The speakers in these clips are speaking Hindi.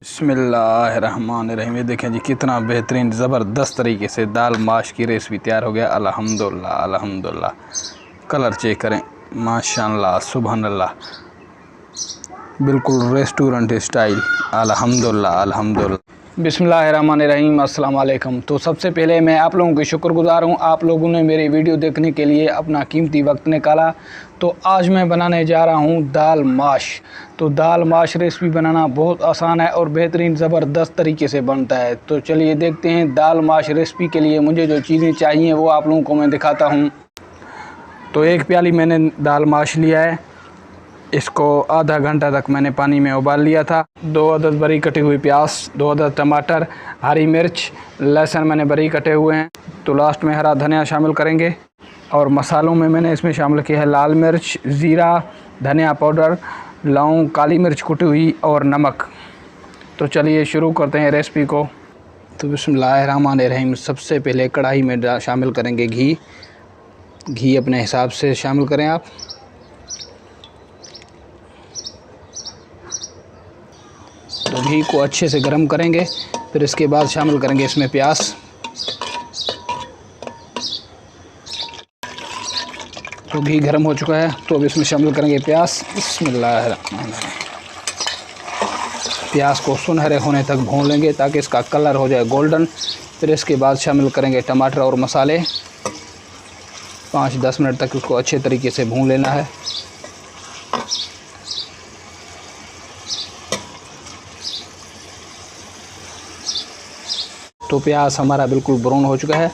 बिस्मिल्लाहिर्रहमानिर्रहीम। ये देखें जी कितना बेहतरीन ज़बरदस्त तरीके से दाल माश की रेसिपी तैयार हो गया। अल्हम्दुलिल्लाह अल्हम्दुलिल्लाह। कलर चेक करें, माशाअल्लाह सुबहानल्लाह, बिल्कुल रेस्टोरेंट स्टाइल। अल्हम्दुलिल्लाह अल्हम्दुलिल्लाह। बिस्मिल्लाहिर्रहमानिर्रहीम। अस्सलाम वालेकुम। तो सबसे पहले मैं आप लोगों की शुक्रगुज़ार हूँ, आप लोगों ने मेरी वीडियो देखने के लिए अपना कीमती वक्त निकाला। तो आज मैं बनाने जा रहा हूँ दाल माश। तो दाल माश रेसिपी बनाना बहुत आसान है और बेहतरीन ज़बरदस्त तरीके से बनता है। तो चलिए देखते हैं दाल माश रेसिपी के लिए मुझे जो चीज़ें चाहिए वो आप लोगों को मैं दिखाता हूँ। तो एक प्याली मैंने दाल माश लिया है, इसको आधा घंटा तक मैंने पानी में उबाल लिया था। 2 अदद बरी कटी हुई प्याज, 2 अदद टमाटर, हरी मिर्च, लहसुन मैंने बरी कटे हुए हैं। तो लास्ट में हरा धनिया शामिल करेंगे। और मसालों में मैंने इसमें शामिल किया है लाल मिर्च, ज़ीरा, धनिया पाउडर, लौंग, काली मिर्च कुटी हुई और नमक। तो चलिए शुरू करते हैं रेसिपी को। तो बिस्मिल्लाहिर्रहमानिर्रहीम। सबसे पहले कढ़ाई में शामिल करेंगे घी। घी अपने हिसाब से शामिल करें आप। तो घी को अच्छे से गर्म करेंगे, फिर इसके बाद शामिल करेंगे इसमें प्याज। तो घी गर्म हो चुका है, तो अब इसमें शामिल करेंगे प्याज। बिस्मिल्लाहिर्रहमानिर्रहीम। प्याज को सुनहरे होने तक भून लेंगे ताकि इसका कलर हो जाए गोल्डन। फिर इसके बाद शामिल करेंगे टमाटर और मसाले। 5-10 मिनट तक उसको अच्छे तरीके से भून लेना है। तो प्याज हमारा बिल्कुल ब्राउन हो चुका है,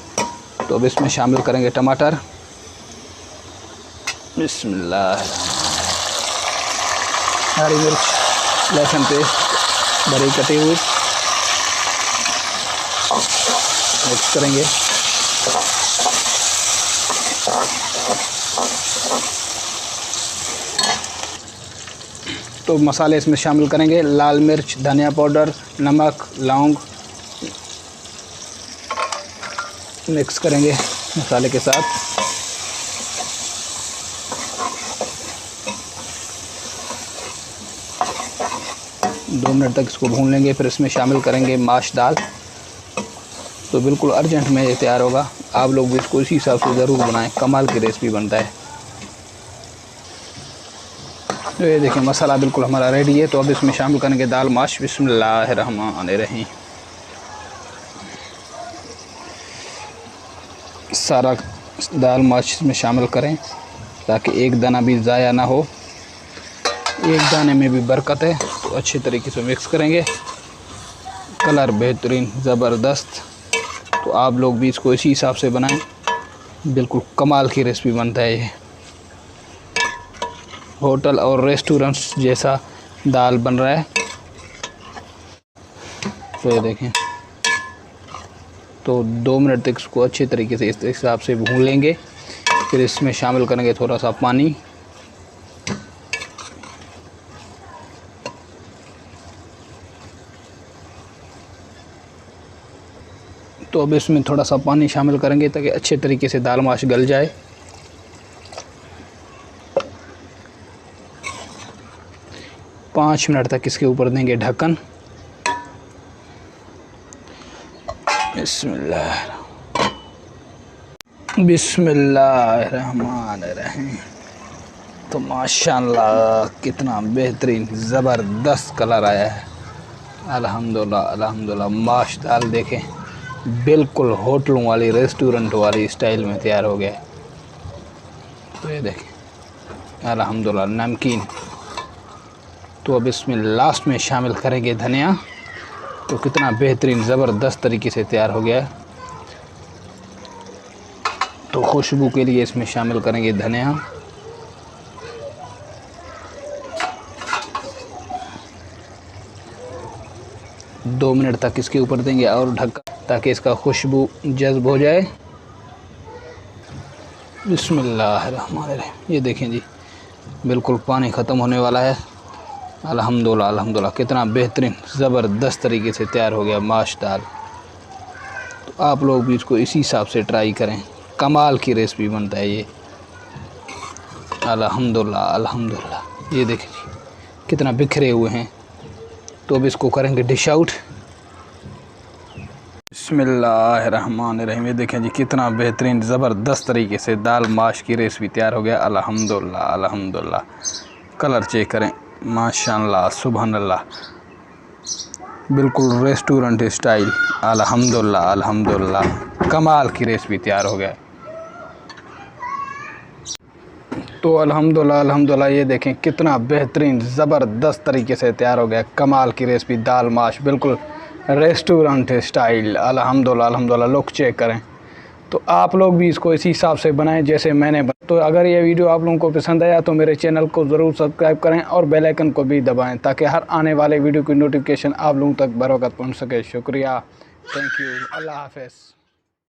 तो अब इसमें शामिल करेंगे टमाटर। बिस्मिल्लाह। हरी मिर्च, लहसुन पेस्ट बड़ी कटी हुई मिक्स करेंगे। तो मसाले इसमें शामिल करेंगे लाल मिर्च, धनिया पाउडर, नमक, लौंग। मिक्स करेंगे मसाले के साथ। दो मिनट तक इसको भून लेंगे, फिर इसमें शामिल करेंगे माश दाल। तो बिल्कुल अर्जेंट में ये तैयार होगा, आप लोग भी इसको इसी हिसाब से ज़रूर बनाएं, कमाल की रेसिपी बनता है। तो ये देखिए मसाला बिल्कुल हमारा रेडी है। तो अब इसमें शामिल करेंगे दाल माश। बिस्मिल्लाहिर्रहमानिर्रहीम। सारा दाल माश में शामिल करें ताकि एक दाना भी ज़ाया ना हो, एक दाने में भी बरकत है। तो अच्छे तरीके से मिक्स करेंगे। कलर बेहतरीन ज़बरदस्त। तो आप लोग भी इसको इसी हिसाब से बनाएं, बिल्कुल कमाल की रेसिपी बनता है ये। होटल और रेस्टोरेंट्स जैसा दाल बन रहा है। तो ये देखें, तो 2 मिनट तक इसको अच्छे तरीके से इस हिसाब से भून लेंगे। फिर इसमें शामिल करेंगे थोड़ा सा पानी। तो अब इसमें थोड़ा सा पानी शामिल करेंगे ताकि अच्छे तरीके से दाल माश गल जाए। पाँच मिनट तक इसके ऊपर देंगे ढक्कन। बिस्मिल्लाहिर्रहमानिर्रहीम। तो माशाअल्लाह कितना बेहतरीन ज़बरदस्त कलर आया है। अल्हम्दुलिल्लाह अल्हम्दुलिल्लाह। माश दाल देखें, बिल्कुल होटलों वाली रेस्टोरेंट वाली स्टाइल में तैयार हो गया। तो ये देखें अल्हम्दुलिल्लाह नमकीन। तो अब इसमें लास्ट में शामिल करेंगे धनिया। तो कितना बेहतरीन ज़बरदस्त तरीके से तैयार हो गया। तो खुशबू के लिए इसमें शामिल करेंगे धनिया। दो मिनट तक इसके ऊपर देंगे और ढक्कन ताकि इसका खुशबू जज्ब हो जाए। बिस्मिल्लाहिर्रहमानिर्रहीम। ये देखें जी बिल्कुल पानी ख़त्म होने वाला है। अल्हम्दुलिल्लाह अल्हम्दुलिल्लाह। कितना बेहतरीन ज़बरदस्त तरीके से तैयार हो गया माश दाल। तो आप लोग भी इसको इसी हिसाब से ट्राई करें, कमाल की रेसिपी बनता है ये। अल्हम्दुलिल्लाह अल्हम्दुलिल्लाह। ये देखिए कितना बिखरे हुए हैं। तो अब इसको करेंगे डिश आउट। बिस्मिल्लाहिर्रहमानिर्रहीम। ये देखें जी कितना बेहतरीन ज़बरदस्त तरीके से दाल माश की रेसिपी तैयार हो गया। अल्हम्दुलिल्लाह अल्हम्दुलिल्लाह। कलर चेक करें, माशाअल्लाह सुभानअल्लाह, बिल्कुल रेस्टोरेंट स्टाइल। अल्हम्दुलिल्लाह अल्हम्दुलिल्लाह, कमाल की रेसिपी तैयार हो गया। तो अल्हम्दुलिल्लाह अल्हम्दुलिल्लाह, ये देखें कितना बेहतरीन ज़बरदस्त तरीके से तैयार हो गया। कमाल की रेसिपी दाल माश, बिल्कुल रेस्टोरेंट स्टाइल। अल्हम्दुलिल्लाह अल्हम्दुलिल्लाह, लुक चेक करें। तो आप लोग भी इसको इसी हिसाब से बनाएं जैसे मैंने बनाया। तो अगर ये वीडियो आप लोगों को पसंद आया तो मेरे चैनल को ज़रूर सब्सक्राइब करें और बेल आइकन को भी दबाएं ताकि हर आने वाले वीडियो की नोटिफिकेशन आप लोगों तक बर वक्त पहुँच सके। शुक्रिया, थैंक यू, अल्लाह हाफ़िज़।